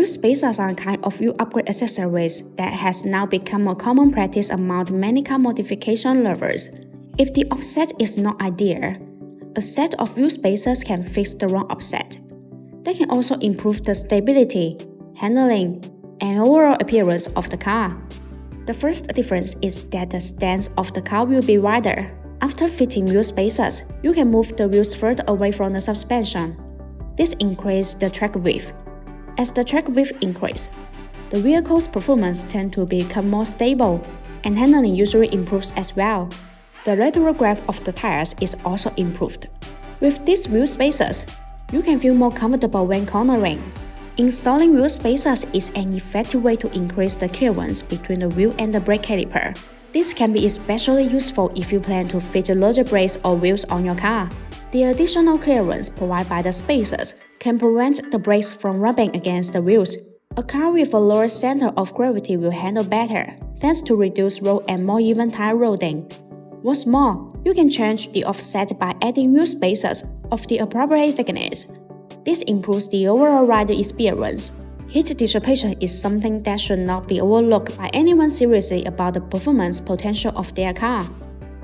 Wheel spacers are a kind of wheel upgrade accessories that has now become a common practice among many car modification lovers. If the offset is not ideal, a set of wheel spacers can fix the wrong offset. They can also improve the stability, handling, and overall appearance of the car. The first difference is that the stance of the car will be wider. After fitting wheel spacers, you can move the wheels further away from the suspension. This increases the track width. As the track width increases, the vehicle's performance tends to become more stable, and handling usually improves as well. The lateral grip of the tires is also improved. With these wheel spacers, you can feel more comfortable when cornering. Installing wheel spacers is an effective way to increase the clearance between the wheel and the brake caliper. This can be especially useful if you plan to fit larger brakes or wheels on your car. The additional clearance provided by the spacers can prevent the brakes from rubbing against the wheels. A car with a lower center of gravity will handle better, thanks to reduced roll and more even tire loading. What's more, you can change the offset by adding wheel spacers of the appropriate thickness. This improves the overall rider experience. Heat dissipation is something that should not be overlooked by anyone seriously about the performance potential of their car.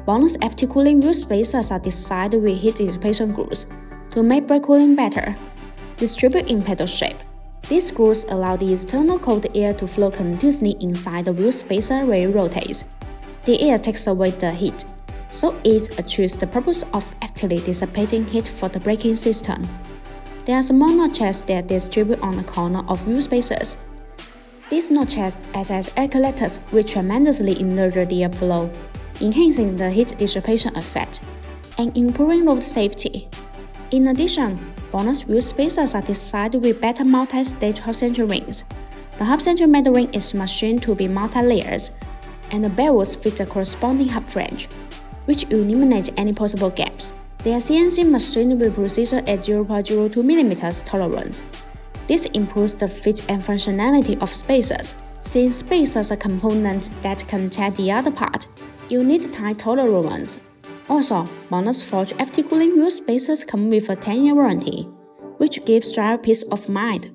BONOSS FT cooling wheel spacers are designed with heat dissipation grooves to make brake cooling better. Distributed in pedal shape, these grooves allow the external cold air to flow continuously inside the wheel spacer where it rotates. The air takes away the heat, so it achieves the purpose of actively dissipating heat for the braking system. There are small notches that distribute on the corner of wheel spacers. These notches act as air collectors which tremendously inert the airflow, enhancing the heat dissipation effect and improving road safety. In addition, BONOSS wheel spacers are designed with better multi-stage hub-centric rings. The hub-centric metal ring is machined to be multi-layers, and the bells fit the corresponding hub flange, which eliminates any possible gaps. They are CNC machined with precision at 0.02 mm tolerance. This improves the fit and functionality of spacers. Since spacers are components that contain the other part, you need tight tolerance. Also, BONOSS Forge FT cooling wheel spacers come with a 10-year warranty, which gives driver peace of mind.